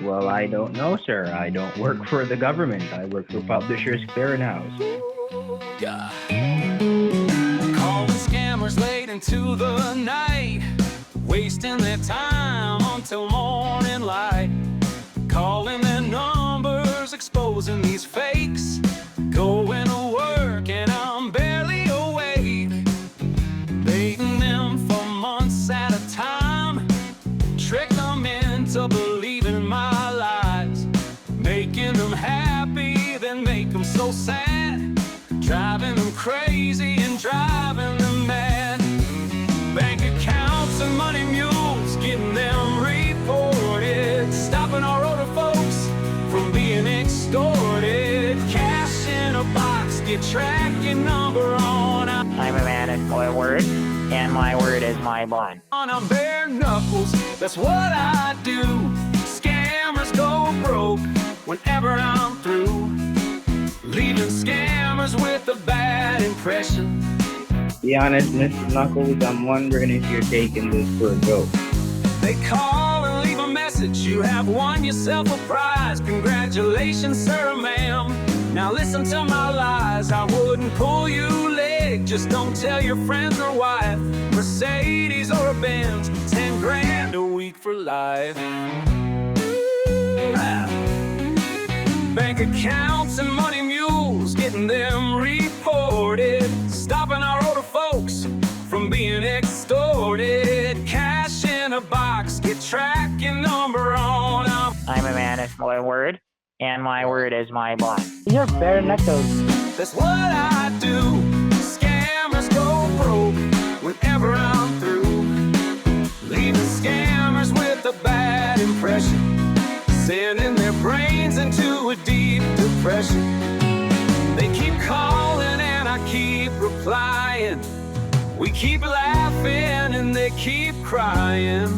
Well, I don't know, sir. I don't work for the government. I work for Publishers Clearinghouse. Yeah. Calling scammers late into the night, wasting their time until morning light. Calling their numbers, exposing these fakes. Going to work and I'm barely awake. Baiting them for months at a time. Trick them into believing my lies. Making them happy, then make them so sad. Driving them crazy and driving them mad. Bank accounts and money mules, getting them reported. Stopping our older folks from being extorted. Cash in a box, get tracking number on. I'm a man of my word, and my word is my bond. On a bare knuckles, that's what I do. Scammers go broke whenever I'm through. Leaving scammers with a bad impression. Be honest, Mr. Knuckles, I'm wondering if you're taking this for a joke. They call and leave a message. You have won yourself a prize. Congratulations, sir, ma'am. Now listen to my lies. I wouldn't pull you leg. Just don't tell your friends or wife. Mercedes or a Benz, 10 grand a week for life. Bank accounts and money mules, getting them reported. Stopping our older folks from being extorted. Cash in a box, get tracking number on. I'm a man of my word, and my word is my bond. You're bare knuckles. That's what I do. Scammers go broke whenever I'm through. Leaving scammers with a bad impression. Sending their brains into a deep depression. They keep calling and I keep replying. We keep laughing and they keep crying.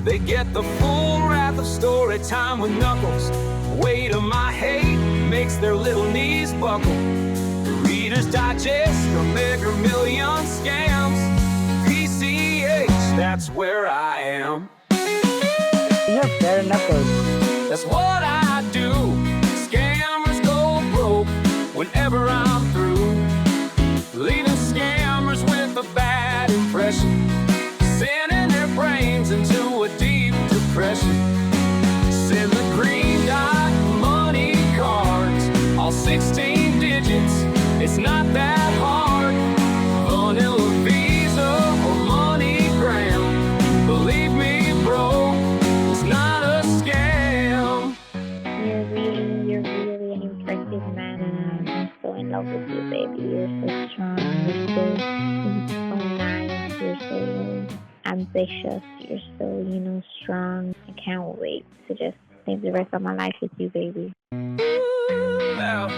They get the full wrath of story time with Knuckles. Weight of my hate makes their little knees buckle. Reader's Digest or Mega Million Scams. PCH, that's where I am. You're bare knuckles. That's what I do. Scammers go broke whenever I'm through. Leaving scammers with a bad impression. Sending their brains into a deep depression. Send the green dot money cards, all 16 digits. It's not that hard. Vanilla Visa or MoneyGram. Believe me, bro, it's not a scam. You're really an impressive man, and I'm so in love with you, baby. You're so strong, you're so nice, you're so ambitious, you're so, strong. I can't wait to just live the rest of my life with you, baby. Well,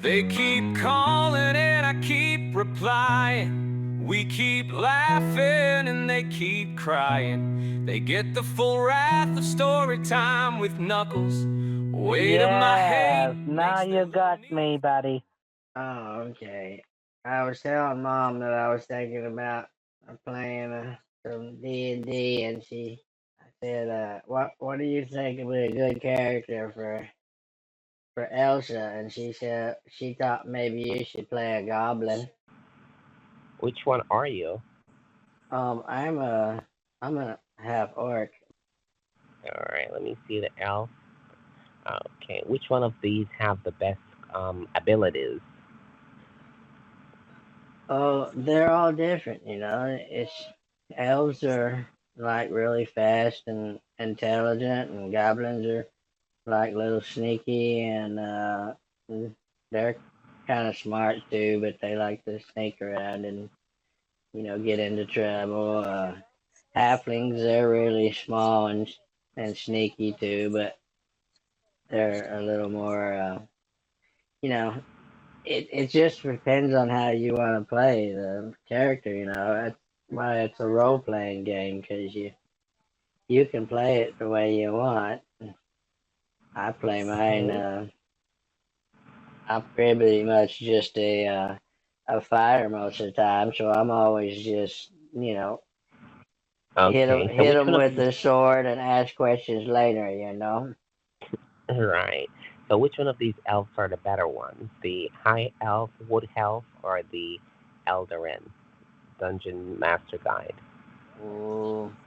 they keep calling and I keep replying. We keep laughing and they keep crying. They get the full wrath of story time with Knuckles. Weight of my head. Now you got me, buddy. Oh, okay. I was telling Mom that I was thinking about playing some D&D, and I said, "What do you think would be a good character for Elsa?" And she said she thought maybe you should play a goblin. Which one are you? I'm a half orc. All right, let me see the elf. Okay, which one of these have the best abilities? Oh, they're all different, It's elves are like really fast and intelligent, and goblins are like little sneaky, and they're kind of smart too, but they like to sneak around and get into trouble. Halflings, they're really small and sneaky too, but they're a little more it just depends on how you want to play the character. That's why it's a role playing game, because you can play it the way you want. I play mine. I'm pretty much just a fighter most of the time, so I'm always just Okay, so hit which 'em one of with these? the sword and ask questions later. You know. Right. So which one of these elves are the better ones? The high elf, wood elf, or the Eldarin dungeon master guide? Ooh,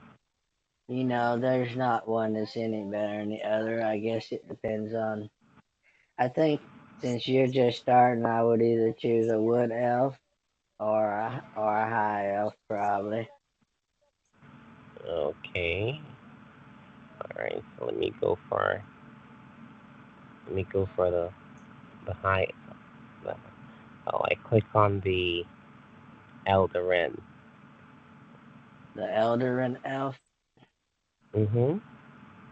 there's not one that's any better than the other. I guess it depends on. I think since you're just starting, I would either choose a wood elf or a high elf probably. Okay. All right. So let me go for the high. The, oh, I click on the Eldarin. The Eldarin elf. Mhm.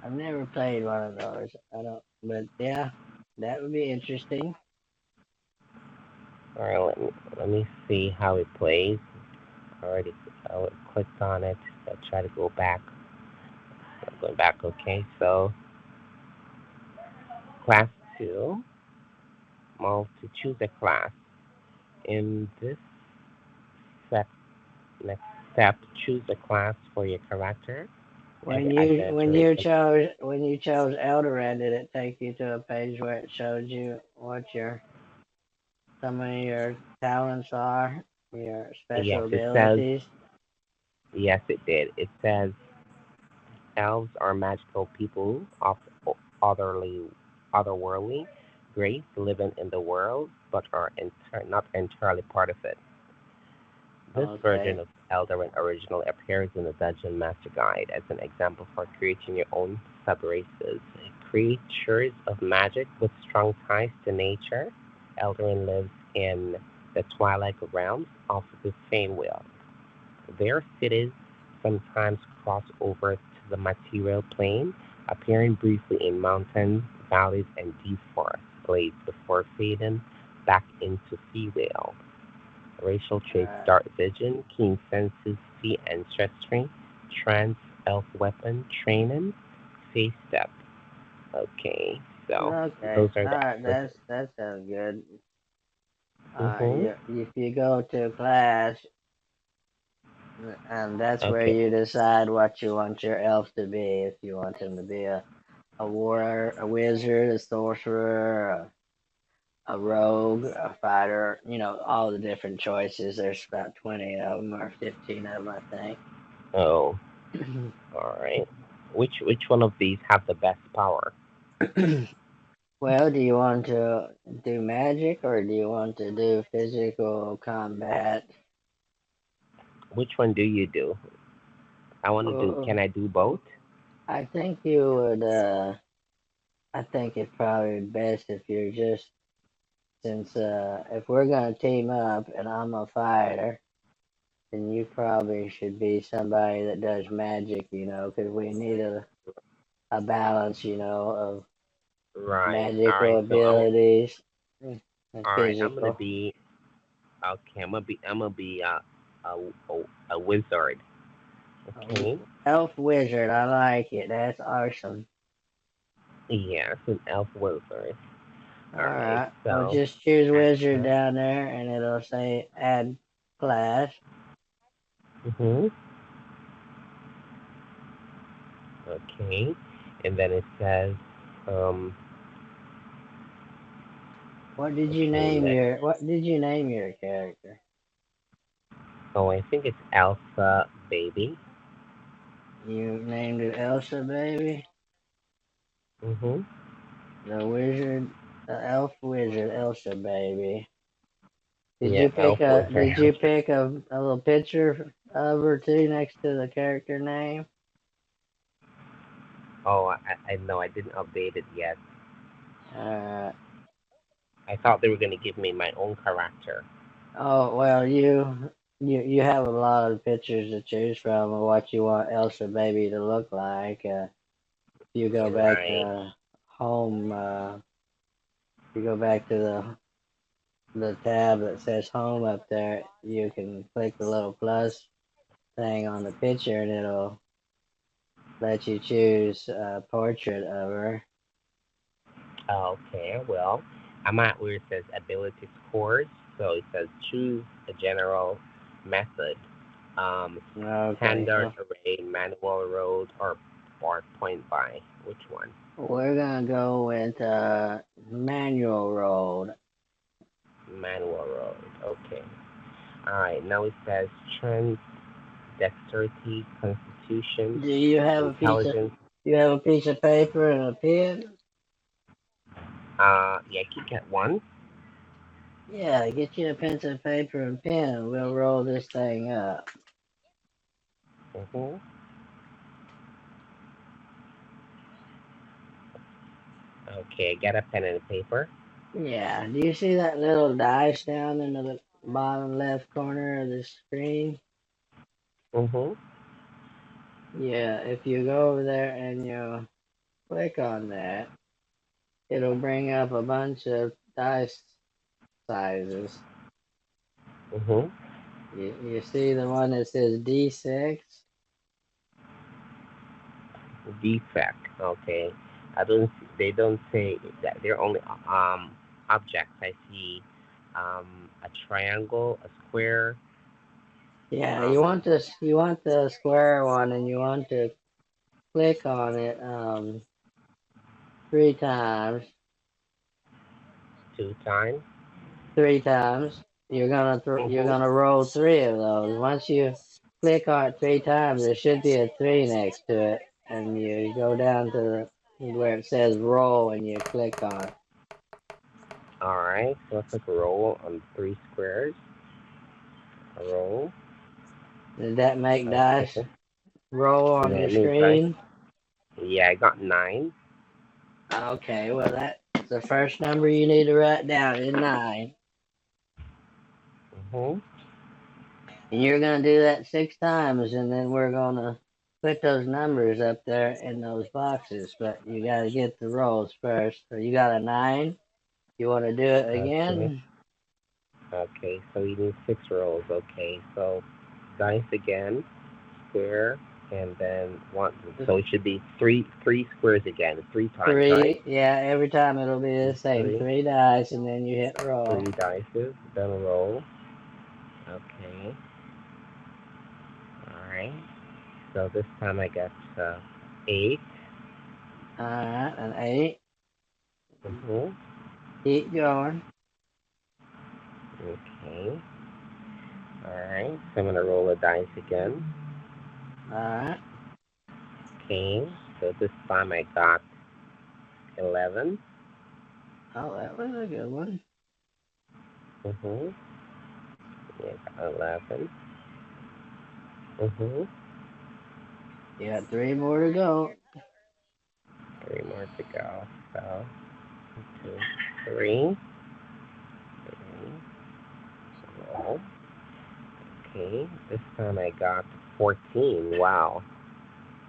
I've never played one of those. I don't. But yeah, that would be interesting. All right. Let me see how it plays. Already clicked on it. I'll try to go back. Going back. Okay. So class 2. Well, to choose a class in this step, next step, choose a class for your character. When Every you when adventure is you chose when you chose Eldoran, did it take you to a page where it showed you what some of your talents are, your yes, special it says abilities? yes, it did. It says elves are magical people of otherly, otherworldly grace, living in the world, but are not entirely part of it. This version Okay. of Eldarin original appears in the Dungeon Master Guide as an example for creating your own sub-races. Creatures of magic with strong ties to nature, Eldarin lives in the Twilight realms of the Feywild. Their cities sometimes cross over to the material plane, appearing briefly in mountains, valleys, and deep forest glades before fading back into Feywild. Racial traits: Uh, dark vision, keen senses, see ancestry, trance, elf weapon, training, face step. Okay, so okay. those are All the. right. That sounds good. Mhm. If you go to class, and that's where Okay. you decide what you want your elf to be. If you want him to be a warrior, a wizard, a sorcerer, a rogue, a fighter, all the different choices. There's about 20 of them or 15 of them, I Oh, think. all right. Which one of these have the best power? Well, do you want to do magic or do you want to do physical combat? Which one do you do? I want to do. Uh, Can I do both? I think you would, I think it's probably best if you're just, since if we're going to team up and I'm a fighter, then you probably should be somebody that does magic, because we need a balance, of Right. All magical right. So abilities and all right. I'm gonna physical. be. Okay. I'm gonna be a, a wizard. Okay. Elf wizard, I like it. That's awesome. Yeah, it's an elf wizard. All All right. right. Well, So just choose add wizard class. down there, and it'll say add class. Mhm. Okay. And then it says um. Okay. What did you name your character? Oh, I think it's Elsa baby. You named it Elsa, baby. Mhm. The wizard, the elf wizard, Elsa, baby. Yeah, elf wizard. Did you pick a little picture of her too next to the character name? Oh, I know. I didn't update it yet. Uh, I thought they were gonna give me my own character. oh well, you have a lot of pictures to choose from of what you want Elsa baby to look like. If you go back Right. to home, you go back to the tab that says home up there. You can click the little plus thing on the picture, and it'll let you choose a portrait of her. Okay. Well, I'm at where it says ability scores. So it says choose a general method. Okay. Standard array, manual road, or point by? Which one? We're gonna go with manual road. Manual road. Okay. All right. Now it says strength, dexterity, constitution, Do you have intelligence. a piece of paper and a pen? Yeah, you get one. Yeah, get you a pencil, paper, and pen, and we'll roll this thing up. Mhm. Okay, get a pen and a paper. Yeah. Do you see that little dice down in the bottom left corner of the screen? Mhm. Yeah. If you go over there and you click on that, it'll bring up a bunch of dice sizes. Mhm. You see the one that says D6? Defect. Okay. I don't. They don't say that. They're only objects. I see a triangle, a square. Yeah, Um, you want the square one, and you want to click on it 3 times. 2 times. 3 times. You're Mhm. gonna roll 3 of those. Once you click on it 3 times, there should be a 3 next to it, and you go down to where it says roll, and you click on it. All right. So let's click roll on 3 squares. A roll. Did that make dice Okay. roll And on then your it means right. screen? Yeah, I got 9. Okay, well that's the first number you need to write down is 9. Mhm. And you're gonna do that 6 times, and then we're gonna put those numbers up there in those boxes. But you gotta get the rolls first. So you got a 9. You want to do it Okay. again? Okay. So you need 6 rolls. Okay. So dice again. Square. And then one. So it should be three squares again. 3 times, right? 3. Yeah, every time it'll be the same. Three. 3 dice, and then you hit roll. 3 dices. Then roll. Okay. All right. So this time I got 8. All right, an 8. Mm-hmm. Keep going. Okay. All right. So I'm gonna roll a dice again. All right. Okay. So this time I got 11. Oh, that was a good one. Mm-hmm. Yeah, got 11. Mm-hmm. You got 3 more to go. 3 more to go. So 1, 2, 3. 3. Roll. Okay. This time I got 14. Wow.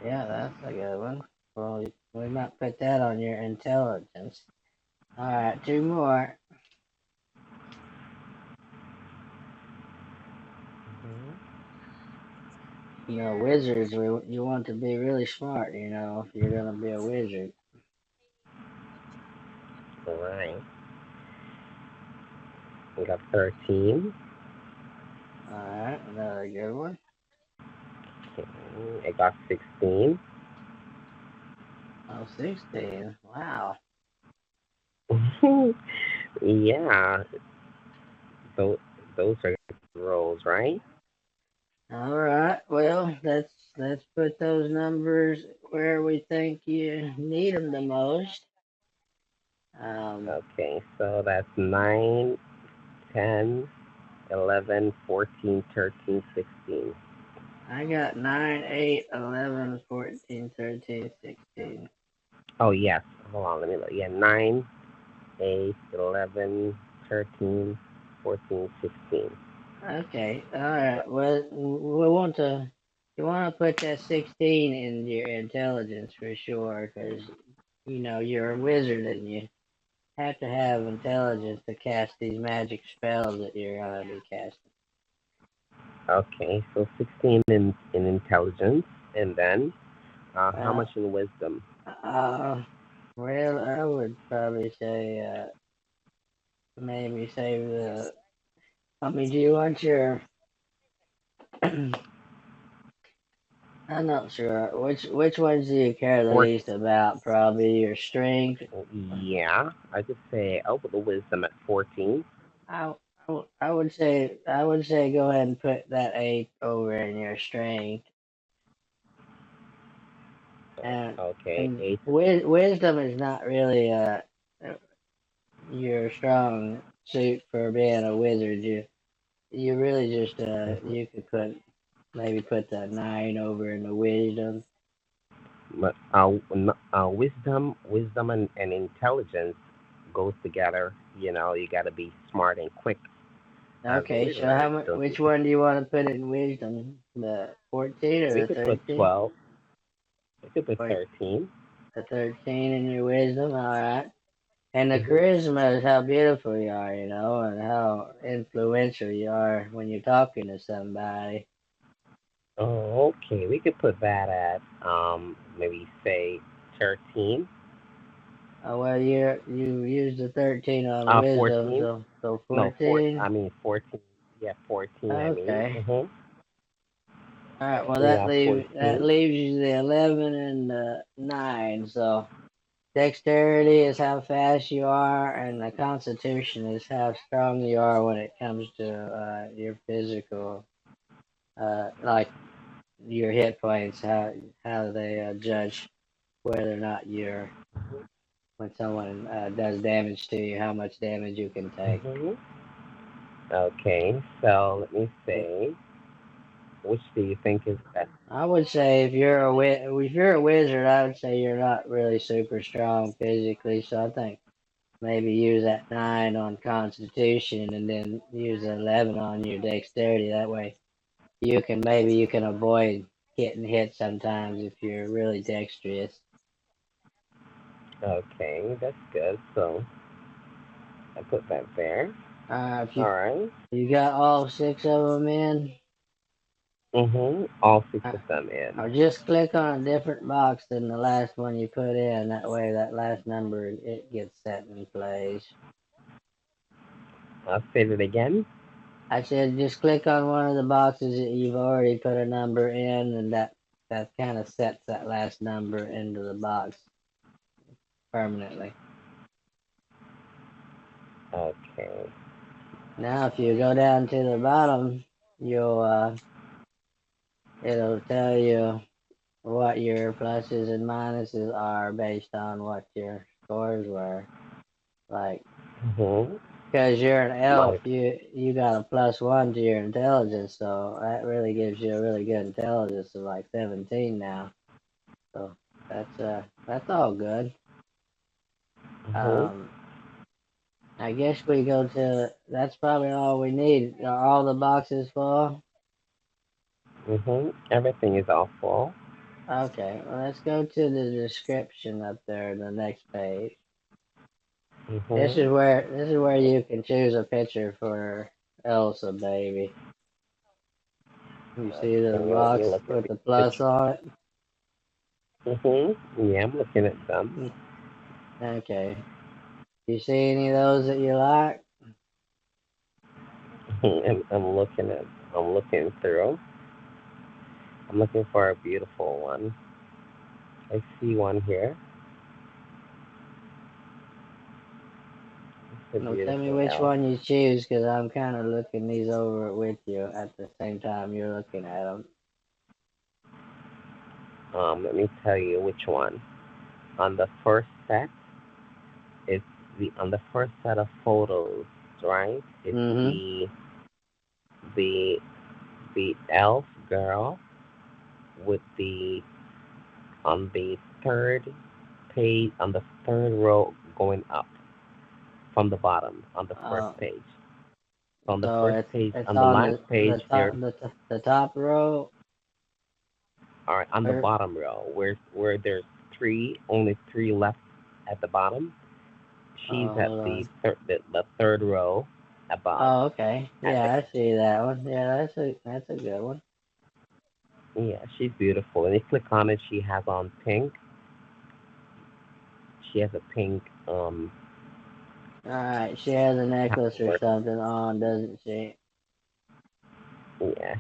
Yeah, that's a good one. Well, we might put that on your intelligence. All right, 2 more. Mm-hmm. You know, wizards, you want to be really smart, if you're going to be a wizard. All right. We got 13. All right, another good one. Okay. I got 16. Oh, 16. Wow. Yeah. Those those are rolls, right? All right, well, let's put those numbers where we think you need them the most. Okay. So that's 9, 10, 11, 14, 13, 16. I got 9, 8, 11, 14, 13, 16. Oh yes. Hold on. Let me look. Yeah. 9, 8, 11, 13, 14, 16. Okay, all right. Well, you want to put that 16 in your intelligence for sure, because you're a wizard and you have to have intelligence to cast these magic spells that you're gonna be casting. Okay. So 16 in intelligence, and then how much Well, in wisdom? well, I would probably say maybe save the. I mean, do you want your I'm not sure. Which ones do you care the Four. least about? Probably your strength. Yeah, I could say over the wisdom at 14. I would say go ahead and put that 8 over in your strength. And Okay, and 8. wisdom is not really your strong suit for being a wizard. You really just Mm-hmm. you could put the 9 over in the wisdom. But wisdom and intelligence goes together. You know, you got to be smart and quick as a Okay, so wizard. So which one do you want to put in wisdom? The 14 we or the could put 13? 12. We could put Or 13. the 13 in your wisdom, all right. And the Mm-hmm. charisma is how beautiful you are, and how influential you are when you're talking to somebody. Oh, okay. We could put that at maybe say 13. Oh, well, you used the 13 on wisdom, 14. so No, 14. 14. Yeah, 14. I mean. Okay. Mm-hmm. All right. Well, Yeah, that 14. leaves you the 11 and the 9. So dexterity is how fast you are, and the constitution is how strong you are when it comes to your physical, like your hit points, how they judge whether or not when someone does damage to you, how much damage you can take. Mm-hmm. Okay, so let me see. Which do you think is best? I would say if you're a wizard, I would say you're not really super strong physically. So I think maybe use that 9 on Constitution and then use 11 on your dexterity. That way you can avoid getting hit sometimes if you're really dexterous. Okay, that's good. So I put that there. If All right. you got all 6 of them in, Mm-hmm. All six uh, of them in. or just click on a different box than the last one you put in. That way, that last number it gets set in place. I'll say it again. I said just click on one of the boxes that you've already put a number in, and that kind of sets that last number into the box permanently. Okay. Now, if you go down to the bottom, you'll it'll tell you what your pluses and minuses are based on what your scores were. Like, Mm-hmm. because you're an elf, Like. you got a +1 to your intelligence, so that really gives you a really good intelligence of like 17 now. So that's all good. Mm-hmm. Um, I guess we go to. That's probably all we need. Are all the boxes full? Mm-hmm. Everything is all full. Okay, well let's go to the description up there, the next page. This Mm-hmm. is where you can choose a picture for Elsa, baby. You see the Okay, let me box look at with the the plus picture. on it? Mm-hmm. Yeah, I'm looking at them. Okay. You see any of those that you like? I'm looking at. I'm looking through. I'm looking for a beautiful one. I see one here. It's a No, tell me beautiful which elf. one you choose, because I'm kind of looking these over with you at the same time you're looking at them. Let me tell you which one. On the first set, it's the on the first set of photos, right? It's Mm-hmm. the the elf girl with the on the third page on the third row going up from the bottom on the first Uh, page. On the so first page, it's on the on last page, there. the top row. All right, on the Or, bottom row, where there's only three left at the bottom. She's at hold on. the third row above. Oh, okay. At the Yeah, I see that one. Yeah, that's a good one. Yeah, she's beautiful. And you click on it, she has on pink. She has a pink All right, she has a necklace or passport. something on, doesn't she? Yeah,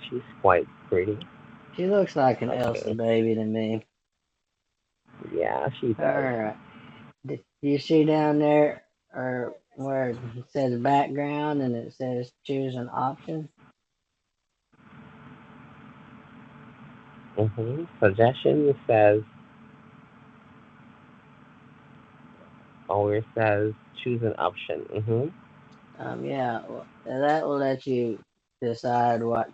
she's quite pretty. She looks like an Okay. Elsa baby to me. Yeah, she does. Alright. Do you see down there or where it says background and it says choose an option? Suggestion says, it says choose an option. Yeah, that will let you decide what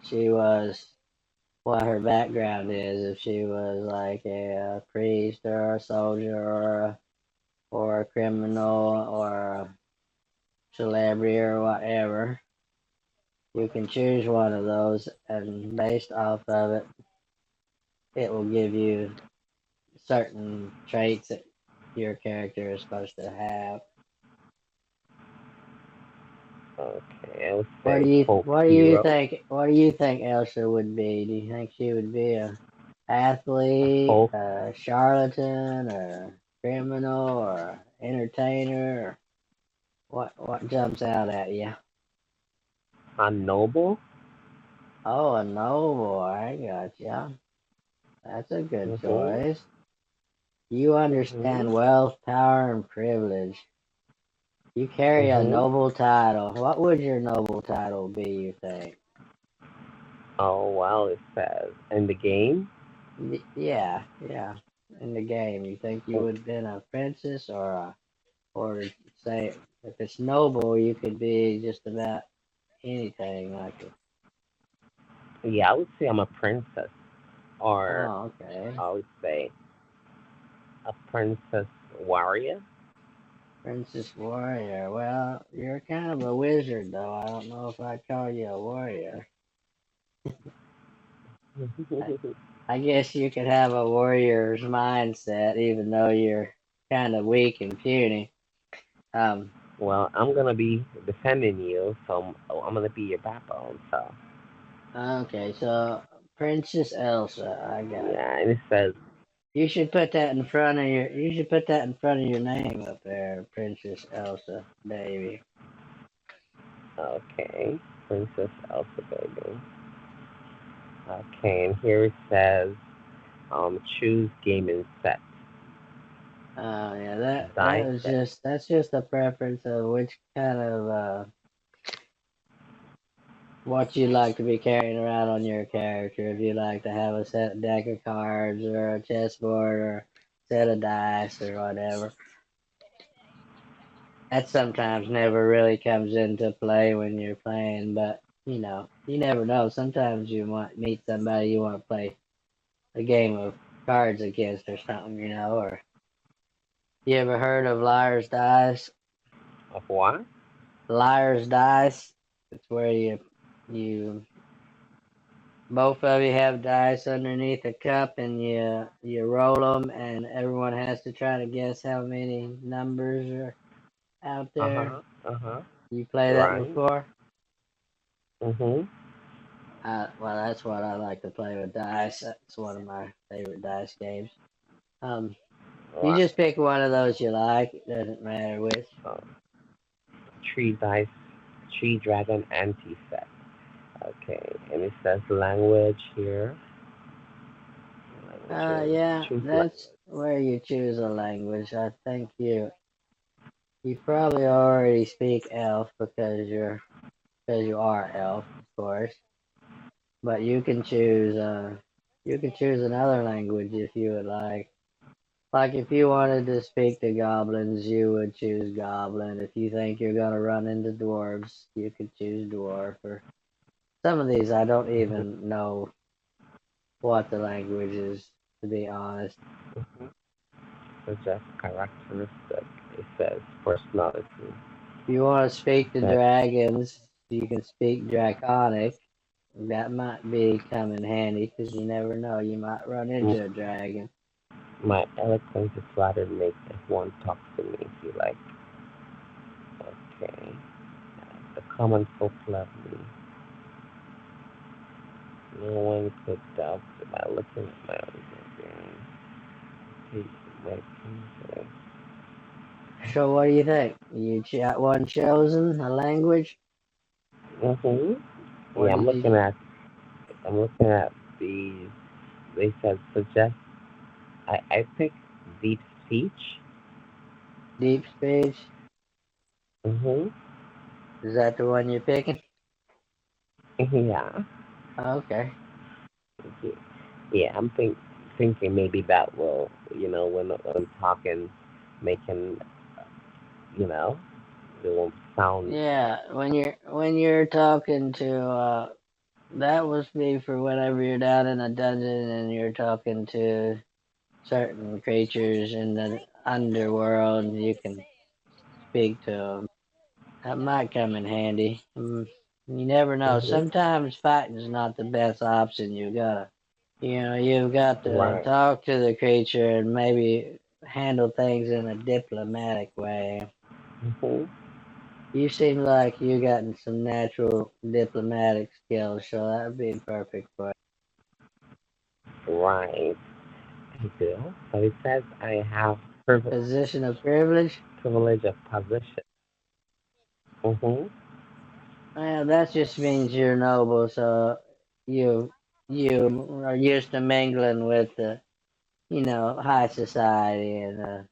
what her background is. If she was like a priest or a soldier or a criminal or a celebrity or whatever. You can choose one of those, and based off of it, it will give you certain traits that your character is supposed to have. Okay, I would say What do you think Elsa would be? Do you think she would be a athlete, a charlatan, or criminal, or entertainer? Or what jumps out at you? A noble. Oh, a noble. I gotcha. That's a good choice. You understand wealth, power, and privilege. You carry a noble title. What would your noble title be, you think? Oh, well, it says in the game. Yeah. In the game, you think you would have been a princess or say if it's noble, you could be just about anything like it. Yeah, I would say I'm a princess, or Oh, okay. I would say a princess warrior. Princess warrior. Well, you're kind of a wizard, though. I don't know if I'd call you a warrior. I guess you could have a warrior's mindset, even though you're kind of weak and puny. Well, I'm gonna be defending you, so I'm gonna be your backbone. So. Okay, so Princess Elsa, I got it. Yeah, and it says. You should put that in front of your. You should put that in front of your name up there, Princess Elsa, baby. Okay, Princess Elsa, baby. Okay, and here it says, choose gaming set. Oh yeah, that's just a preference of which kind of what you like to be carrying around on your character. If you like to have a set deck of cards or a chessboard or a set of dice or whatever. That sometimes never really comes into play when you're playing, but you never know. Sometimes you might meet somebody you want to play a game of cards against or something, or you ever heard of Liar's Dice? Of what? Liar's Dice. It's where you both of you have dice underneath a cup and you roll them and everyone has to try to guess how many numbers are out there. You play that before? Well, That's what I like to play with dice. That's one of my favorite dice games. You just pick one of those you like. It doesn't matter which. 3 dice, 3 dragon anti-set. Okay, and it says language here. Yeah, that's where you choose a language. I think you probably already speak Elf because you are Elf, of course. But you can choose another language if you would like. Like if you wanted to speak to goblins, you would choose goblin. If you think you're gonna run into dwarves, you could choose dwarf. Or some of these I don't even know what the language is, to be honest. Suggest characteristic. It says personality. If you want to speak to dragons, you can speak draconic. That might come in handy because you never know. You might run into a dragon. My eloquence is rather make everyone talk to me if you like. Okay. The common folk love me. No one could doubt it by looking at my own experience. So what do you think? You got one chosen, a language? Yeah, I'm looking at these they said suggest. I picked deep speech. Deep speech. Mhm. Is that the one you're picking? Yeah. Okay. Yeah. Yeah. Thinking maybe that will, when talking, making, you know, it won't sound. Yeah, when you're talking to that was be for whenever you're down in a dungeon and you're talking to certain creatures in the underworld, you can speak to them. That might come in handy. You never know. Mhm. Sometimes fighting's not the best option. You've got to Right. talk to the creature and maybe handle things in a diplomatic way. Mhm. You seem like you gotten some natural diplomatic skills, so that would be perfect for Right. I do. But it says I have you. Position of privilege. privilege of position. Mhm. Well, that just means you're noble, so you you are used to mingling with the high society, and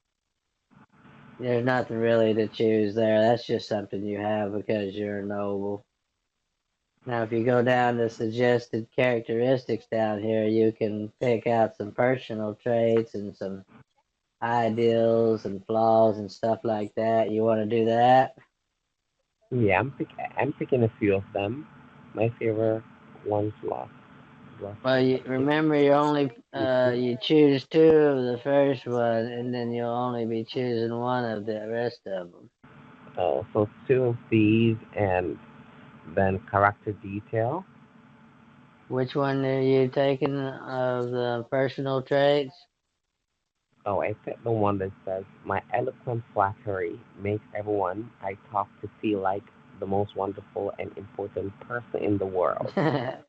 there's nothing really to choose there. That's just something you have because you're noble. Now, if you go down to suggested characteristics down here, you can pick out some personal traits and some ideals and flaws and stuff like that. You want to do that? Yeah, I'm picking a few of them. My favorite one's lost Well, you remember you only you choose two of the first one, and then you'll only be choosing one of the rest of them. So two of these, and then character detail. Which one are you taking of the personal traits? Oh, I picked the one that says my eloquent flattery makes everyone I talk to feel like the most wonderful and important person in the world. Oh,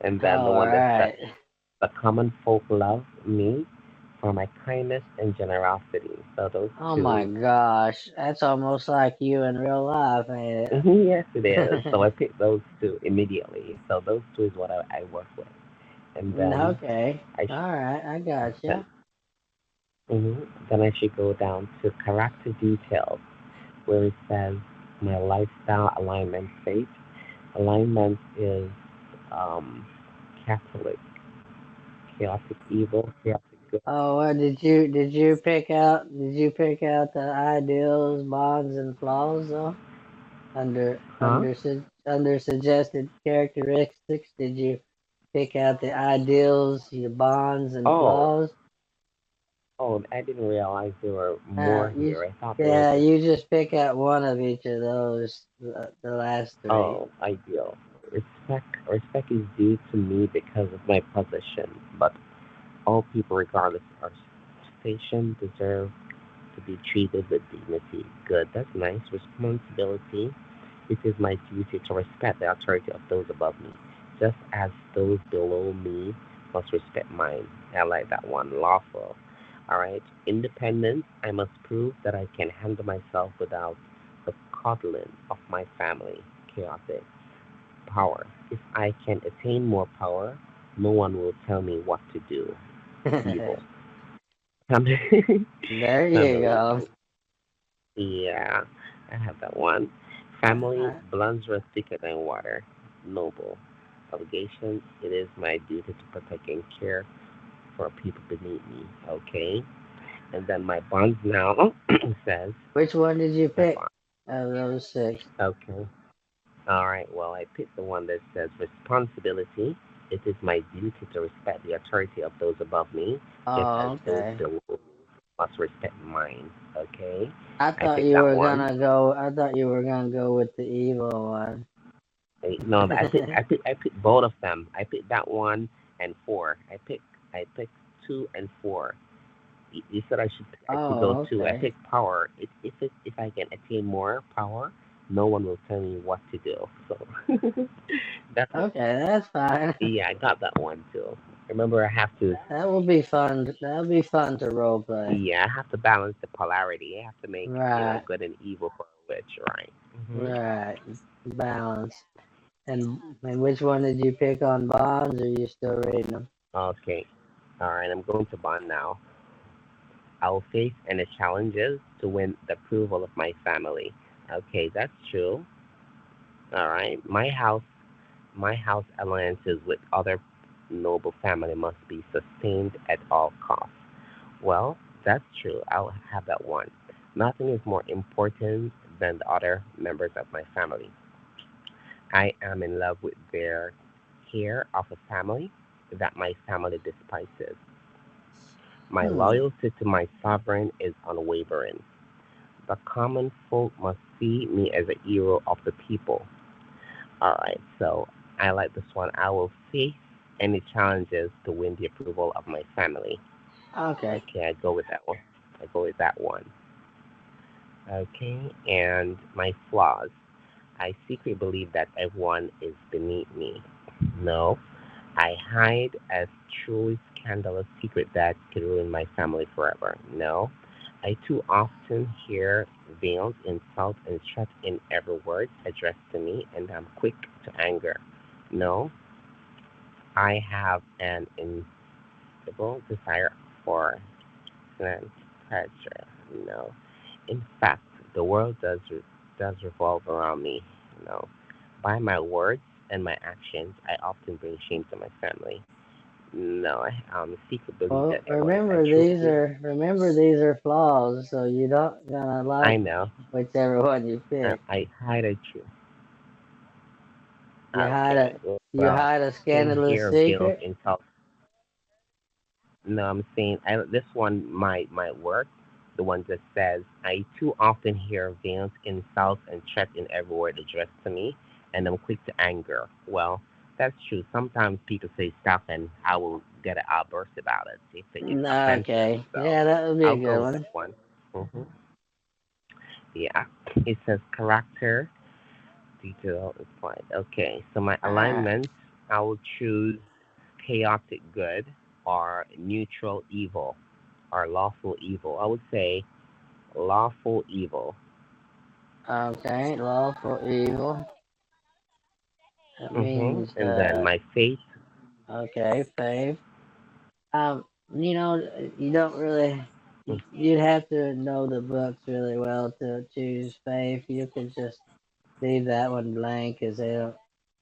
And then the all one that says right. the common folk love me for my kindness and generosity. So those Oh my two. gosh, that's almost like you in real life, ain't Yes, it is. So it? I picked those two immediately. So those two is what I work with. And then Okay, I all right, I got then, you. then I should go down to character details where it says my lifestyle alignment state. Alignment is um, Catholic, chaotic evil, chaotic good. Oh, well, did you pick out the ideals, bonds, and flaws though? Under Huh? under under suggested characteristics, did you pick out the ideals, your bonds, and Oh, flaws? I didn't realize there were Uh, more you, here. I thought there was yeah, just, you just pick out one of each of those, the last three. ideal. Respect is due to me because of my position, but all people, regardless of station, deserve to be treated with dignity. Good, that's nice. Responsibility. It is my duty to respect the authority of those above me, just as those below me must respect mine. I like that one. Lawful. All right. Independence. I must prove that I can handle myself without the coddling of my family. Chaotic. Power. If I can attain more power, no one will tell me what to do. Evil. There Family. you Family. go. Yeah, I have that one. Family blends are thicker than water. Noble. Obligation. It is my duty to protect and care for people beneath me. Okay. And then my bonds now says Which one did you my pick bond. of those six? Okay. All right. Well, I picked the one that says responsibility. It is my duty to respect the authority of those above me, just as Oh, those okay. below must respect mine. Okay. I I thought picked you that were one. gonna go. I thought you were gonna go with the evil one. No, I picked both of them. I picked that one and four. I picked two and four. You said I should go Oh, two. I okay. picked power. If I can attain more power, no one will tell me what to do. So that's Okay, that's fine. yeah, I got that one too. Remember, I have to That will be fun. That'll be fun to role play. yeah, I have to balance the polarity. I have to make Right, good and evil for a witch, right? right. Balance. And which one did you pick on bonds? Or are you still reading them? Okay. All right, I'm going to bond now. I'll face any challenges to win the approval of my family. Okay, that's true. All right, my house alliances with other noble family must be sustained at all costs. Well, that's true. I'll have that one. Nothing is more important than the other members of my family. I am in love with their care of a family that my family despises. My Hmm. loyalty to my sovereign is unwavering. The common folk must see me as a hero of the people. All right, so I like this one. I will face any challenges to win the approval of my family. Okay. Okay, I go with that one. I go with that one. Okay, and my flaws. I secretly believe that everyone is beneath me. No, I hide a truly scandalous secret that could ruin my family forever. No, I too often hear veiled insult and threat in every word addressed to me, and I'm quick to anger. No, I have an insatiable desire for and pleasure. No, in fact, the world does revolve around me. No, by my words and my actions, I often bring shame to my family. No, I secretly believe Well, that everyone is a truly. remember these are flaws, so you don't gonna I like know. whichever one you pick. I hide a truth. You hide Okay. a Well, you hide a often scandalous hear veiled secret. insult. No, I'm saying this one might work. The one that says, I too often hear veiled insults and threats in every word addressed to me, and I'm quick to anger. Well, that's true. Sometimes people say stuff, and I will get an outburst about it if it's offensive. Okay, So yeah, that would be a I'll go good with one. that one. hmm Yeah. It says character detail is fine. Okay, so my Alright, alignment, I will choose chaotic good or neutral evil or lawful evil. I would say lawful evil. okay, lawful evil. That means And then my faith. okay, fave. Um, you know, you don't really. You'd have to know the books really well to choose fave. You could just leave that one blank, cause they don't.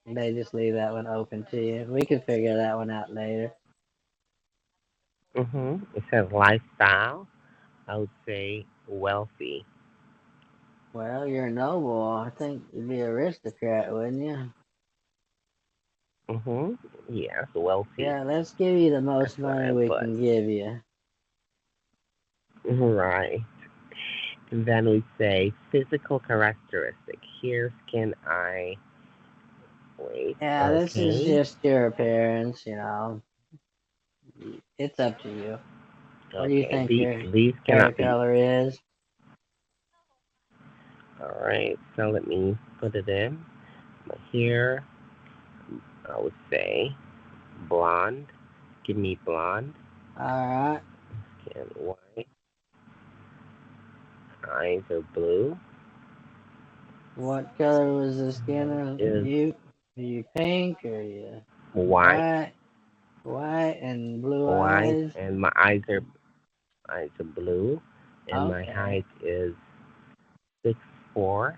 They just leave that one open to you. We can figure that one out later. It says lifestyle. I would say wealthy. Well, you're noble. I think you'd be aristocrat, wouldn't you? hmm Yes, wealthy. Yeah, let's give you the That's most what money I we put. can give you. Right. And then we say physical characteristic. Here, skin, eye. Wait. Yeah, this is Okay. just your appearance, you know. It's up to you. What do you Okay. think These your these hair cannot be. color is? All right. So let me put it in. Here, I would say blonde. Give me blonde. Alright. Skin white. Eyes are blue. What color was the skin Nose of is you? Are you pink or are you white. white? White and blue White, eyes? and my eyes are blue, and my Okay. height is 6'4".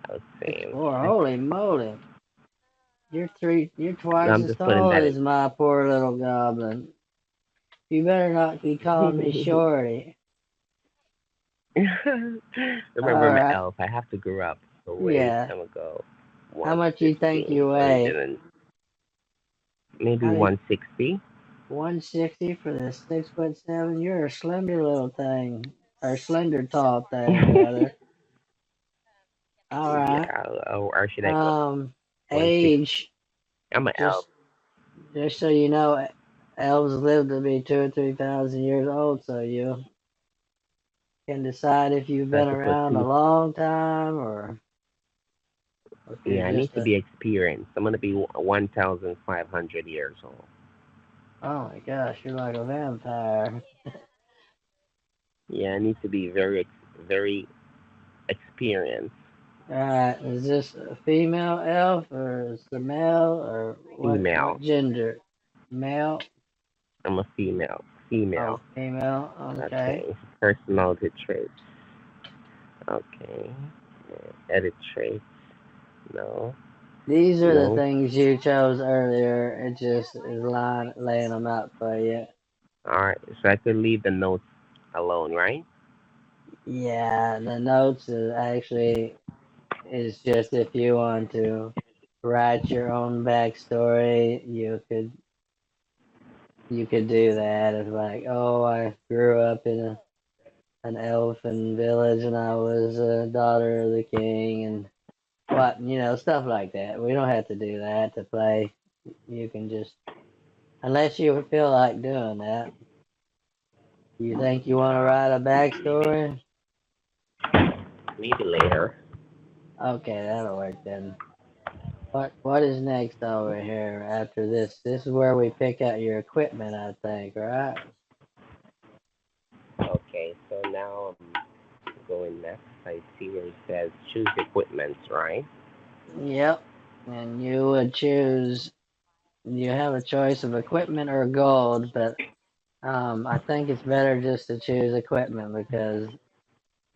I would Six say four. six. Holy moly. You're No, twice I'm as just putting tall that as my poor little goblin. You better not be calling me in. shorty. Remember, I'm an Alright. elf. I have to grow up a ways Yeah. time ago. How much you think 150, you and weigh? then maybe How do you, 160. 160 for the 6'7"? You're a slender little thing. Or slender tall thing, rather. Alright. Yeah, or should I go Um, 160? age, I'm an elf. just just so you know, elves live to be 2 or 3 thousand years old, so you can decide if you've So I been have to put around a two. long time or if you're Yeah, I just need to a be experienced. I'm gonna be 1,500 years old. oh my gosh, you're like a vampire. Yeah, I need to be very experienced. Alright, is this a female elf or is the male or what Female. gender? Male? I'm a female. Oh, Female. female. Okay. Okay. Personality traits. Okay. Edit traits. No. These are the No. things you chose earlier. It just is laying them out for you. Alright. So I could leave the notes alone, right? Yeah, the notes is just if you want to write your own backstory, you could do that. It's like, oh, I grew up in an elfin village and I was a daughter of the king and stuff like that. We don't have to do that to play. You can just, unless you feel like doing that. You think you want to write a backstory? Maybe later. Okay, that'll work then. What is next over here after this? This is where we pick out your equipment, I think, right? Okay. So now I'm going next. I see where it says choose equipment, right? Yep. And you would choose. You have a choice of equipment or gold, but I think it's better just to choose equipment because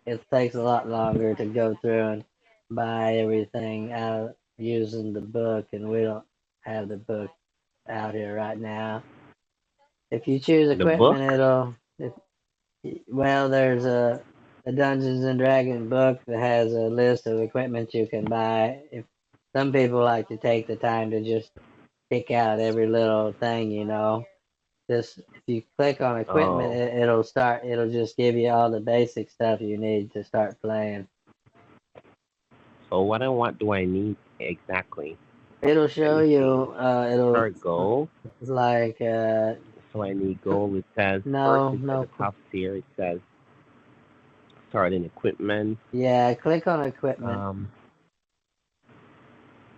it takes a lot longer to go through and buy everything out using the book, and we don't have the book out here right now. If you choose The book. equipment, there's a Dungeons and Dragons book that has a list of equipment you can buy. If some people like to take the time to just pick out every little thing, Just if you click on equipment, Oh. it'll just give you all the basic stuff you need to start playing. So what do I need exactly? It'll Let show me you. see. It'll Start goal. like So I need goal. It says first. no It's at no the top tier. It says starting equipment. yeah. Click on equipment Um.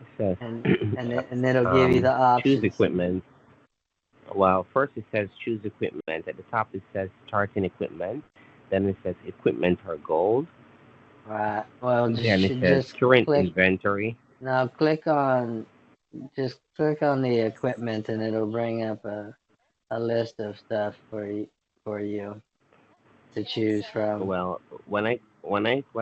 It says and it'll give you the choose options. equipment. Well, first it says choose equipment. At the top it says starting equipment. Then it says equipment or gold. Right. Well, Then it says just current click. inventory. Now just click on the equipment and it'll bring up a list of stuff for you to choose from. Well, when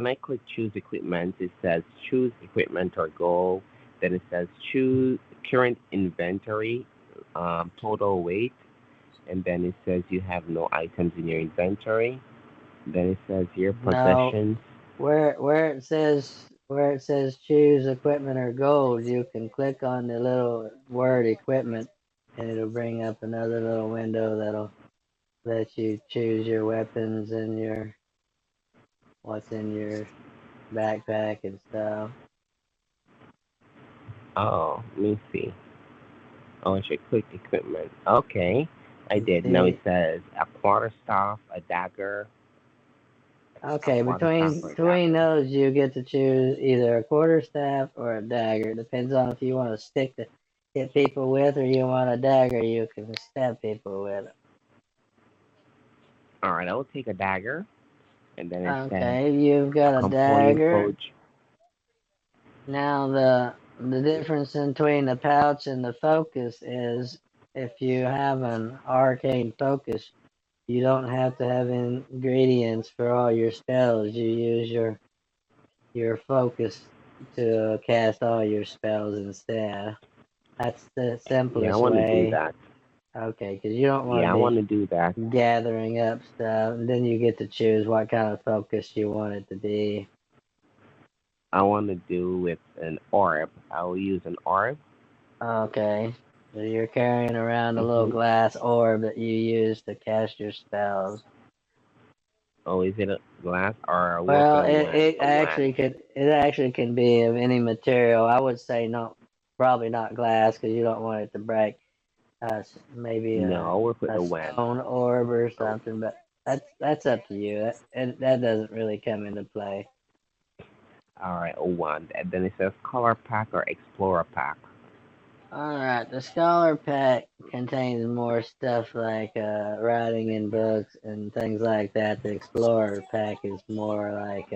I click choose equipment, it says choose equipment or goal. Then it says choose current inventory, total weight, and then it says you have no items in your inventory. Then it says your Now, possessions. where it says choose equipment or gold, you can click on the little word equipment, and it'll bring up another little window that'll let you choose your weapons and what's in your backpack and stuff. Oh, let me see. Oh, I should click equipment. Okay, I And did. Now it see, says a quarterstaff, a dagger, a okay, quarterstaff or a between dagger. those, you get to choose either a quarterstaff or a dagger. Depends on if you want a stick to hit people with, or you want a dagger you can stab people with. All right, I will take a dagger, and then it says Okay, you've got a component dagger. coach. Now the difference between the pouch and the focus is if you have an arcane focus, you don't have to have ingredients for all your spells. You use your focus to cast all your spells instead. That's the Yeah, I simplest want to do way. that. Okay, because you don't want Yeah, to I want be to do that. gathering up stuff, and then you get to choose what kind of focus you want it to be. I want to do with an orb. I will use an orb. Okay. So you're carrying around a little hmm glass orb that you use to cast your spells. Oh, is it a glass or was it Well, a wand? A wand. it actually can be of any material. I would say no, probably not glass because you don't want it to break. Maybe No, I'll work with a a wand. stone orb or Oh, something, but that's up to you. That doesn't really come into play. all right, a wand. And then it says color pack or explorer pack. Alright, the Scholar Pack contains more stuff like writing in books and things like that. The Explorer Pack is more like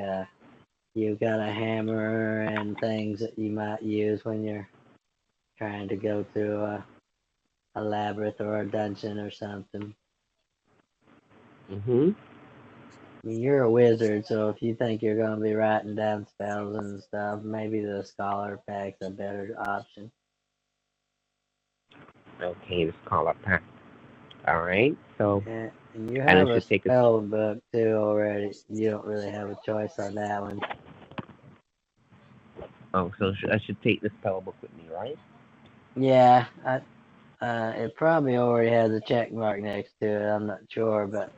you've got a hammer and things that you might use when you're trying to go through a labyrinth or a dungeon or something. Mm-hmm. I mean, you're a wizard, so if you think you're going to be writing down spells and stuff, maybe the scholar pack's a better option. Okay, the scholar pack. All right. So, And you and I have a should take a. spell book too already. You don't really have a choice on that one. Oh, so I should take the spell book with me, right? Yeah, it probably already has a check mark next to it. I'm not sure, but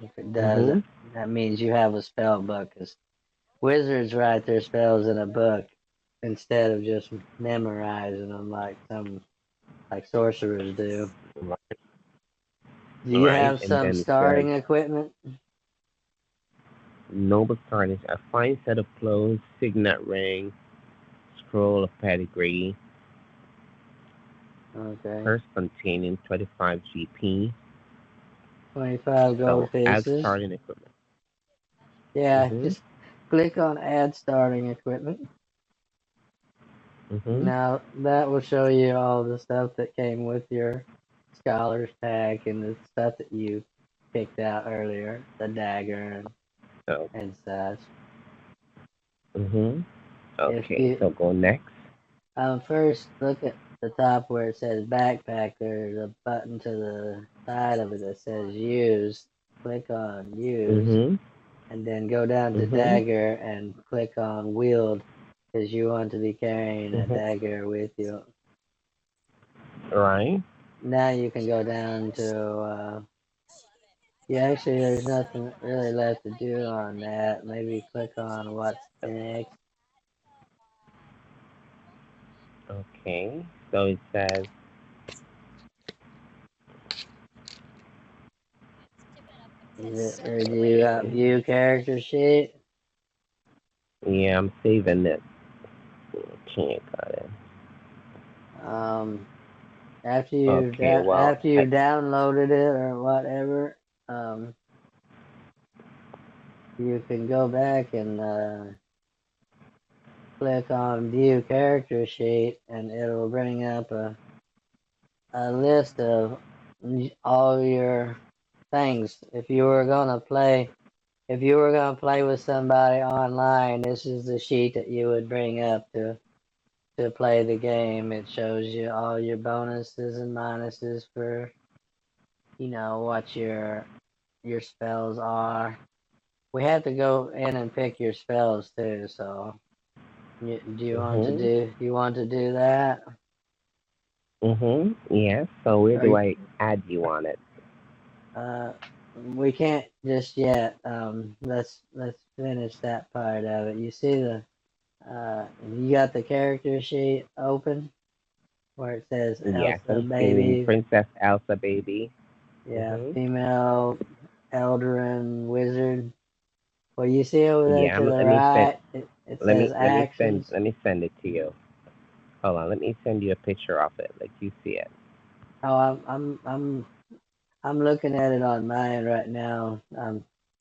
if it does, Mm-hmm. that means you have a spell book. 'Cause wizards write their spells in a book instead of just memorizing them like sorcerers do. Right. Do you Right. have And some then it says starting equipment? noble starting a fine set of clothes, signet ring, scroll of pedigree, Okay. purse containing 25 GP. 25 gold So add pieces. starting equipment. Yeah, Mm-hmm. just click on add starting equipment. Mm-hmm. Now that will show you all the stuff that came with your scholar's pack and the stuff that you picked out earlier, the dagger So. and such. Mm-hmm. If Okay. you So go next. first look at the top where it says backpack, there's a button to the side of it that says use. Click on use Mm-hmm. and then go down to Mm-hmm. dagger and click on wield because you want to be carrying a Mm-hmm. dagger with you. Right. Now you can go down to yeah, actually there's nothing really left to do on that. Maybe click on what's next. Okay. So it says Is it, or do you got view character sheet? yeah, I'm saving it. Okay, got it. Um, after you Okay, well, after you've downloaded it or whatever, you can go back and click on view character sheet and it'll bring up a list of all your things. If you were gonna play with somebody online, this is the sheet that you would bring up to play the game. It shows you all your bonuses and minuses for what your spells are. We have to go in and pick your spells too, so do you want to mm-hmm. do that? Mm-hmm. Yeah. So where Or do I add you on it? we can't just yet. Let's finish that part of it. You see you got the character sheet open where it says Yes, Elsa I'm seeing baby, Princess Elsa baby. yeah, Mm-hmm. female Eldarin wizard. Well, you see over there Yeah. to the Let me send. right, it says actions. Let me send it to you. Hold on. Let me send you a picture of it, like you see it. Oh, I'm looking at it on mine right now.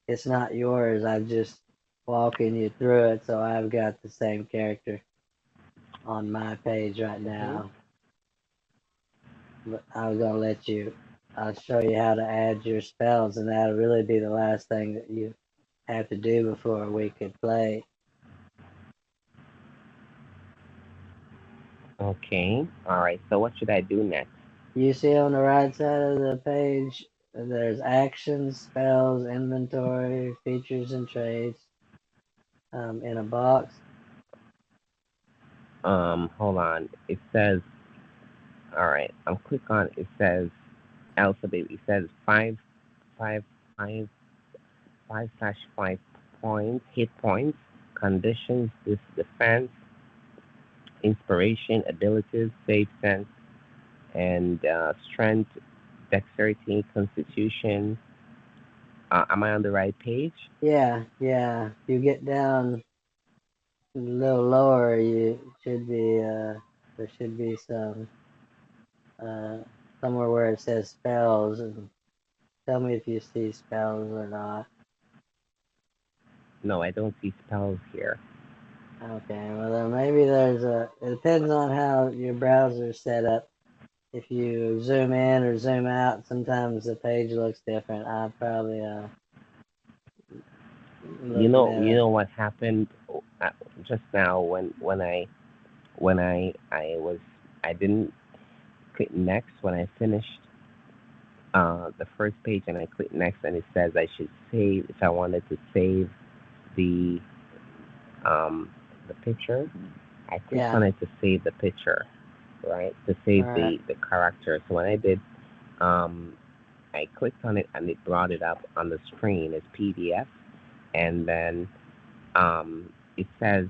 It's not yours. I'm just walking you through it, so I've got the same character on my page right Mm-hmm. now. But I was gonna let you. I'll show you how to add your spells, and that'll really be the last thing that you have to do before we could play. Okay. All right. So what should I do next? You see on the right side of the page, there's actions, spells, inventory, features, and traits in a box. Hold on. It says. All right. I'm click on. It says Elsa baby. It says five, five, 5/5 points, hit points, conditions, this defense, inspiration, abilities, save sense, and strength, dexterity, constitution. Am I on the right page? Yeah, yeah. If you get down a little lower, you should be there should be some uh, somewhere where it says spells, and tell me if you see spells or not. No, I don't see spells here. Okay, well then maybe there's it depends on how your browser's set up. if you zoom in or zoom out, sometimes the page looks different. I probably You looking know, at it. what happened just now when I didn't click next when I finished the first page and I click next and it says I should save if I wanted to save the the picture. I clicked Yeah. on it to save the picture, right? To save Right. the character. So when I did, um, I clicked on it and it brought it up on the screen as PDF, and then it says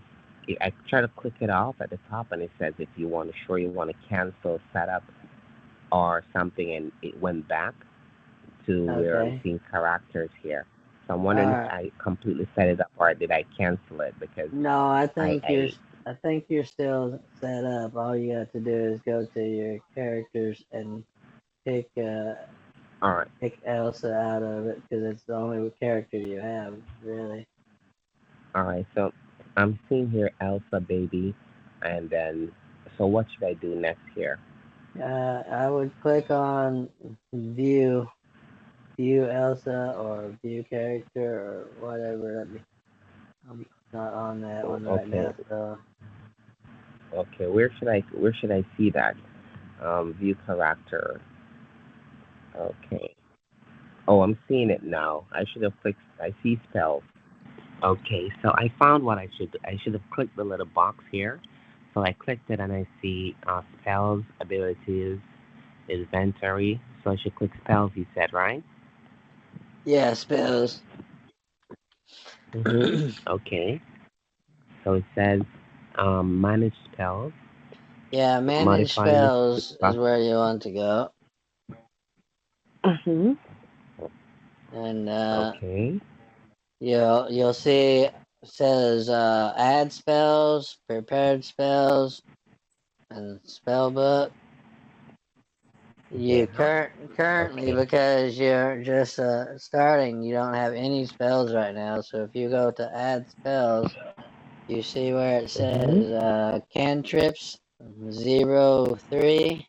I try to click it off at the top, and it says if you want to cancel setup or something, and it went back to where I'm Okay. seeing characters here. So I'm All wondering if right. I completely set it up or did I cancel it because No, I I, think I you're still set up. All you have to do is go to your characters and pick all right. pick Elsa out of it because it's the only character you have, really. All right, so I'm seeing here Elsa baby, and then so what should I do next here? I would click on view Elsa or view character or whatever. I'm not on that one right Okay, now, so okay. Where should I see that? View character. Okay. Oh, I'm seeing it now. I should have clicked. I see spells. Okay, so I found what I should do. I should have clicked the little box here. So I clicked it and I see spells, abilities, inventory. So I should click spells. You said right? yeah, spells. Okay. So it says manage spells, Yeah, manage modify list with spells is buff. where you want to go, Mm-hmm. and Okay. you'll see it says add spells, prepared spells, and spell book. You Yeah. currently, Okay. because you're just starting, you don't have any spells right now. So if you go to add spells, you see where it Mhm. says cantrips 03.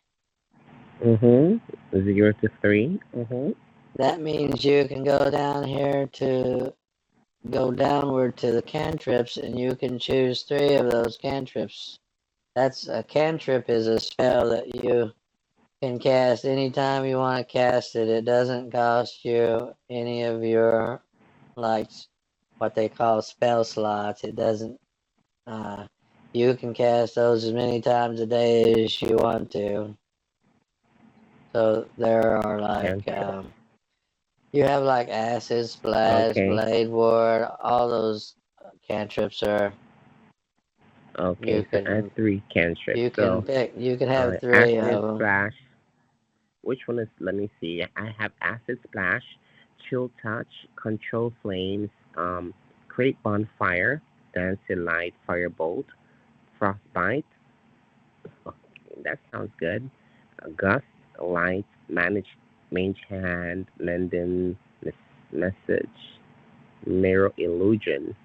Mhm. 0 to 3. Mhm. That means you can go down here to go downward to the cantrips, and you can choose 3 of those cantrips. That's a cantrip is a spell that you can cast anytime you want to cast it. It doesn't cost you any of your like what they call spell slots. It doesn't. You can cast those as many times a day as you want to. So there are like Cantrip. you have like acid splash, Okay. blade ward. All those cantrips are you Okay. So add can 3 cantrips. you can So pick. You can have 3 acid of them. splash. Which one is? Let me see. I have acid splash, chill touch, control flames, create bonfire, dancing light, firebolt, frostbite. Okay, that sounds good. Gust, light, manage, mage hand, lending, message, mirror illusion.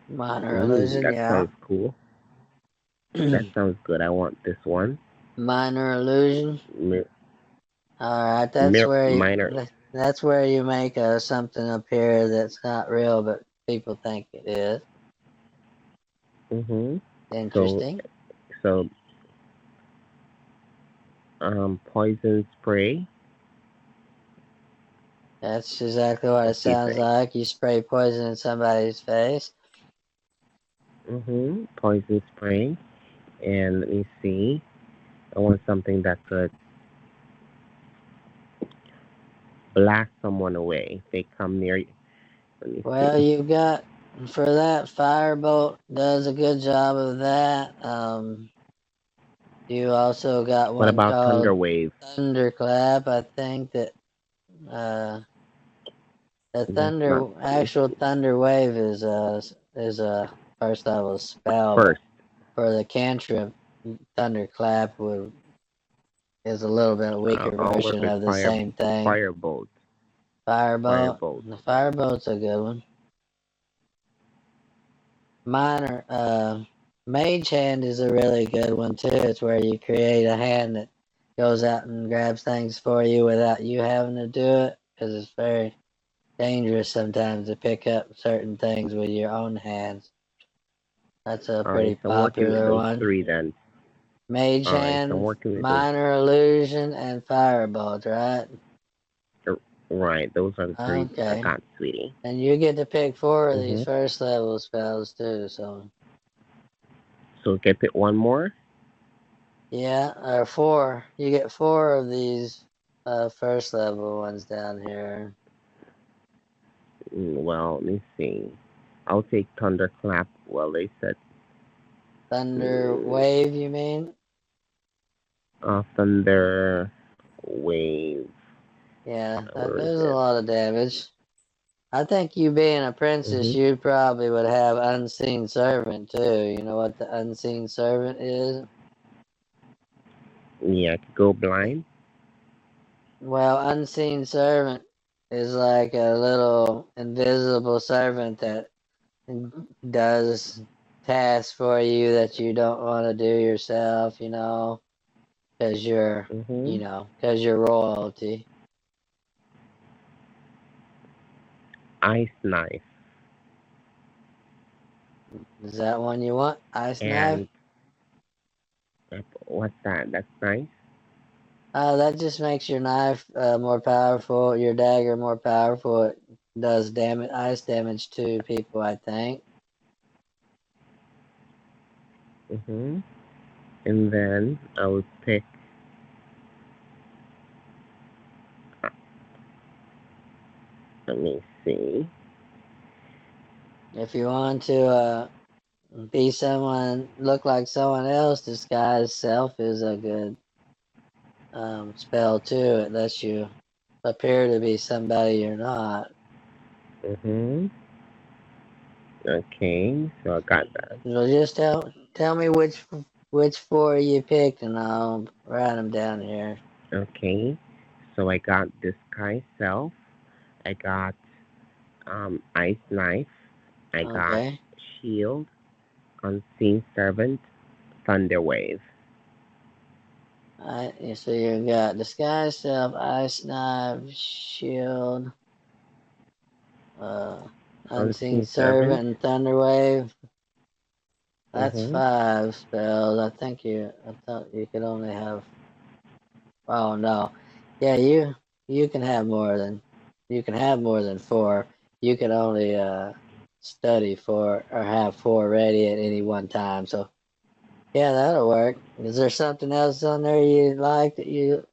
Minor Ooh, illusion, that yeah. sounds cool. That sounds good. I want this one. Minor illusion. Mi- All right, minor. that's where you make something appear that's not real, but people think it is. Mhm. So Interesting. so poison spray. That's exactly what it What's he sounds say? like. You spray poison in somebody's face. Mhm. Poison spray. And let me see. I want something that could blast someone away if they come near you. Let me Well, see. you've got for that firebolt does a good job of that. You also got What one about thunder called wave? Thunderclap. I think that uh, the That's not. Let me actual see. thunder wave is a first level spell, but First, for the cantrip, Thunderclap is a little bit weaker I'll work version with of the same thing. firebolt. Firebolt, Firebolt. the firebolt's a good one. Minor, Mage Hand is a really good one too. It's where you create a hand that goes out and grabs things for you without you having to do it, because it's very dangerous sometimes to pick up certain things with your own hands. That's a pretty Alright, so I'm working with popular those one. three then. Mage Alright, so I'm hand, working with those. minor illusion, and firebolt, right? Right, those are the three I Okay. got, sweetie. And you get to pick 4 of these Mhm. first level spells too, so So can I pick one more? yeah, or 4. You get 4 of these first level ones down here. Well, let me see. I'll take Thunderclap. Well, they said Thunder wave, you mean? Thunder Wave. Yeah, Where is there's a it? lot of damage. I think you being a princess, Mhm. you probably would have unseen servant too. You know what the unseen servant is? Yeah, I could go blind. Well, unseen servant is like a little invisible servant that does tasks for you that you don't want to do yourself, you know, because you're, Mhm. because you're royalty. Ice Knife. Is that one you want? Ice knife? And what's that? That's nice. That just makes your knife more powerful, your dagger more powerful. It does damage, ice damage to people, I think. Mhm. And then I would pick. Let me see. If you want to be someone, look like someone else, disguise self is a good spell too. It lets you appear to be somebody you're not. Mhm. Okay, so I got that. So just tell me which 4 you picked, and I'll write them down here. Okay, so I got Disguise Self. I got Ice Knife. I got Okay. Shield, Unseen Servant, Thunder Wave. Alright, so you got disguise self, ice knife, shield, unseen Unseen Servant. servant, and thunderwave. That's Mhm. 5 spells. I thought you could only have. Oh no, yeah, you can have more than 4. You can only study 4 or have 4 ready at any one time. So yeah, that'll work. Is there something else on there you like that you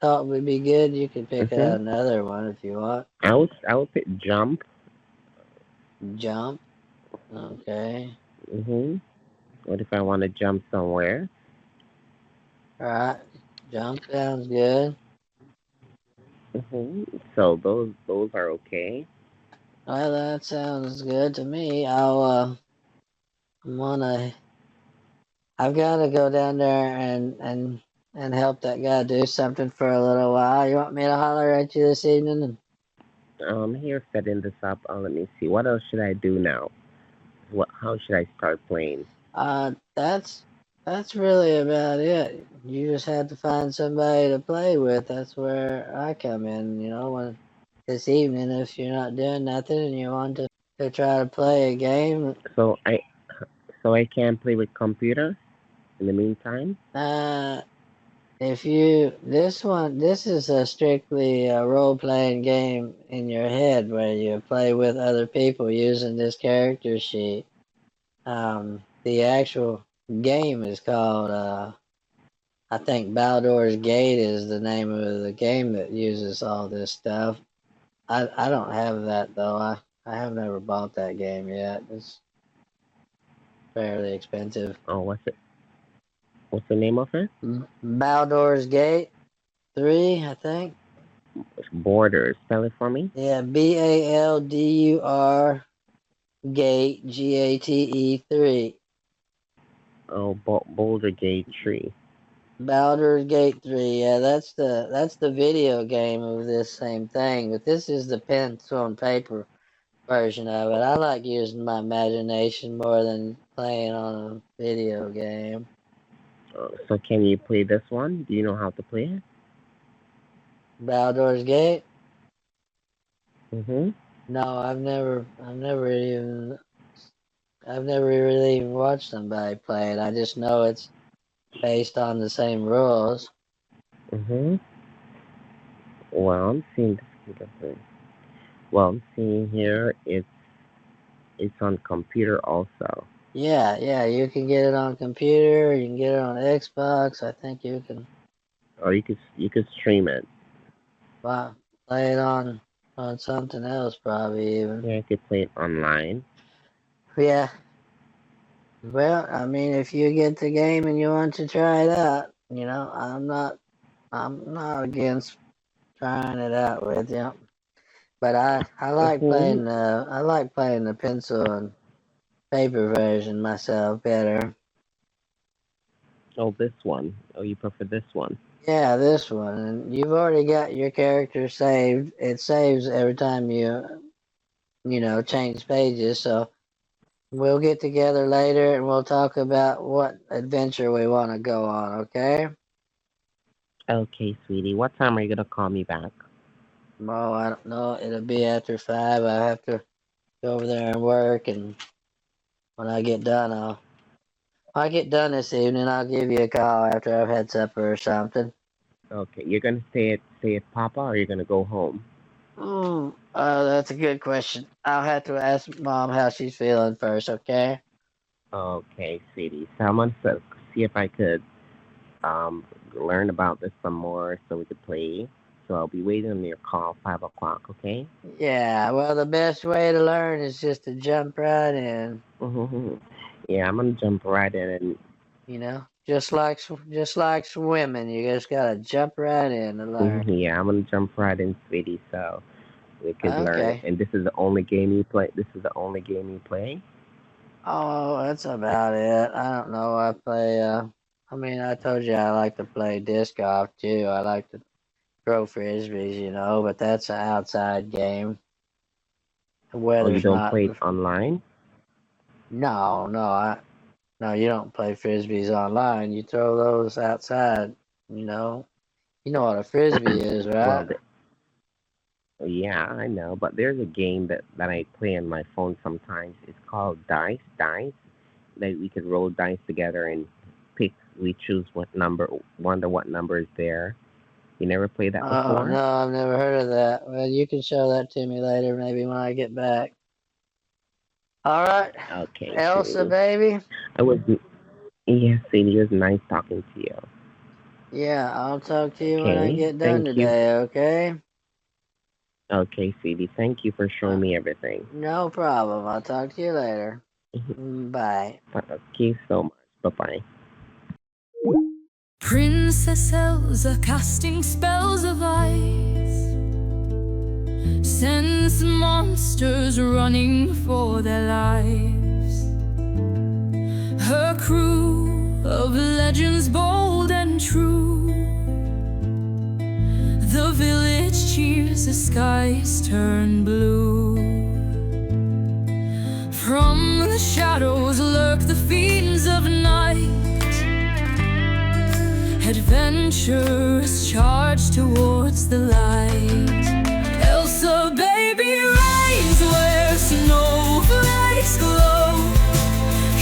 thought would be good? You can pick out Mhm. another one if you want. I would pick Jump. Jump. Okay. Mhm. What if I want to jump somewhere? Alright. Jump sounds good. Mhm. So those are okay. Well, that sounds good to me. I'm gonna, I've got to go down there and help that guy do something for a little while. You want me to holler at you this evening? Here setting this up. Let me see. What else should I do now? How should I start playing? That's really about it. You just have to find somebody to play with. That's where I come in. When this evening, if you're not doing nothing and you want to try to play a game, So I can play with computer in the meantime. uh, if you this is a strictly a role playing game in your head where you play with other people using this character sheet. The actual game is called I think Baldur's Gate is the name of the game that uses all this stuff. I don't have that though. I have never bought that game yet. It's fairly expensive. Oh, what's it? What's the name of it? Baldur's Gate 3, I think. Borders. Spell it for me. Yeah, Baldur Gate Gate 3. Oh, Boulder Gate Tree. Baldur's Gate 3. Yeah, that's the video game of this same thing, but this is the pencil and paper version of it. I like using my imagination more than playing on a video game. So can you play this one? Do you know how to play it? Baldur's Gate? Mm-hmm. No, I've never really even watched somebody play it. I just know it's based on the same rules. Mm-hmm. Well, I'm seeing this. Well, I'm seeing here it's on computer also. Yeah, you can get it on computer, you can get it on Xbox. I think you can Or you could stream it. play it on something else probably even. Yeah, you could play it online. Yeah. Well, I mean, if you get the game and you want to try it out, I'm not against trying it out with you. But I like Mm-hmm. playing the pencil and paper version myself better. Oh, this one. Oh, you prefer this one. Yeah, this one. And you've already got your character saved. It saves every time you change pages. So we'll get together later and we'll talk about what adventure we want to go on, okay? Okay, sweetie. What time are you gonna call me back? Oh, I don't know. It'll be after 5. I have to go over there and work, and when I get done, I get done this evening, I'll give you a call after I've had supper or something. Okay, you're gonna stay at Papa, or you're gonna go home? That's a good question. I'll have to ask Mom how she's feeling first, okay? Okay, sweetie. So I'm gonna see if I could um learn about this some more so we could play. So I'll be waiting on your call 5 o'clock. Okay? Yeah, well, the best way to learn is just to jump right in. Mm-hmm. Yeah, I'm gonna jump right in and. Just like swimming, you just gotta jump right in and learn. Yeah, I'm gonna jump right in, sweetie. So we could learn it. Okay. And this is the only game you play. This is the only game you play. Oh, that's about it. I don't know. I told you I like to play disc golf too. I like to throw frisbees, but that's an outside game. The Oh, you weather's don't not. play it online? No, you don't play frisbees online. You throw those outside. You know what a frisbee is, right? Well, yeah, I know, but there's a game that I play on my phone sometimes. It's called Dice. That we could roll dice together and pick. We choose what number. Wonder what number is there. You never played that Oh before? no, I've never heard of that. Well, you can show that to me later, maybe when I get back. All right. Okay. Elsa, Cool. baby. Yes, it was nice talking to you. Yeah, I'll talk to you when I get done Thank you. today, okay? Okay, sweetie. Thank you for showing me everything. No problem. I'll talk to you later. Bye. Thank you so much. Bye-bye. Princess Elsa casting spells of ice sends monsters running for their lives. Her crew of legends bold and true, the village cheers, the skies turn blue. From the shadows lurk the fiends of night, adventurers charge towards the light. Elsa, baby, reigns where snowflakes glow,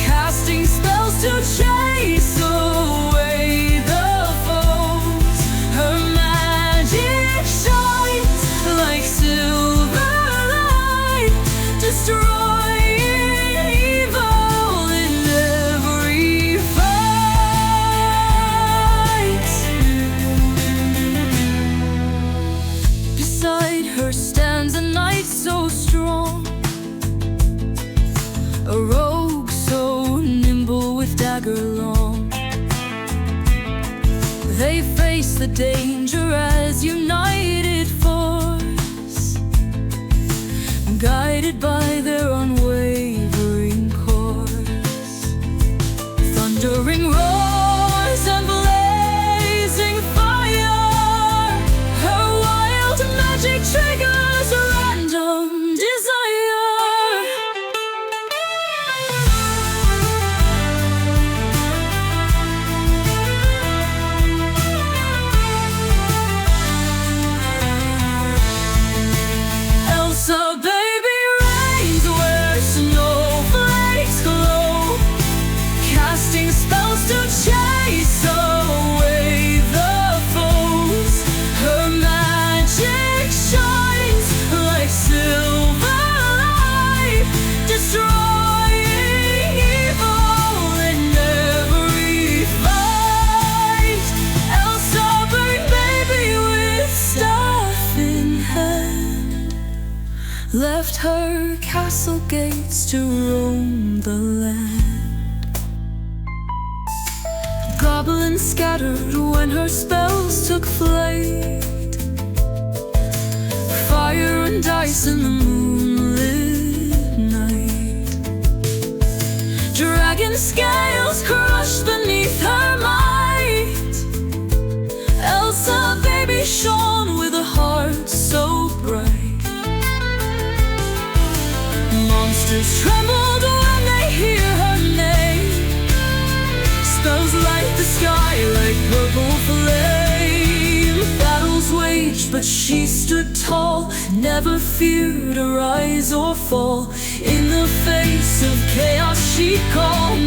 casting spells to chase away the foes. Her magic shines like silver light, destroying evil in every fight. Beside her stands a knight so strong, a rogue so nimble with dagger long. They face the danger as united force, guided by their unwavering course. Thundering roars and blazing fire, her wild magic triggers random desire. rights to roam the land. Goblins scattered when her spells took flight. Fire and ice in the moonlit night. Dragon scales crushed beneath her might. Elsa, baby, shone with a heart so bright. Monsters trembled when they hear her name. Spells light the sky like purple flame. Battles waged, but she stood tall, never feared to rise or fall. In the face of chaos she called.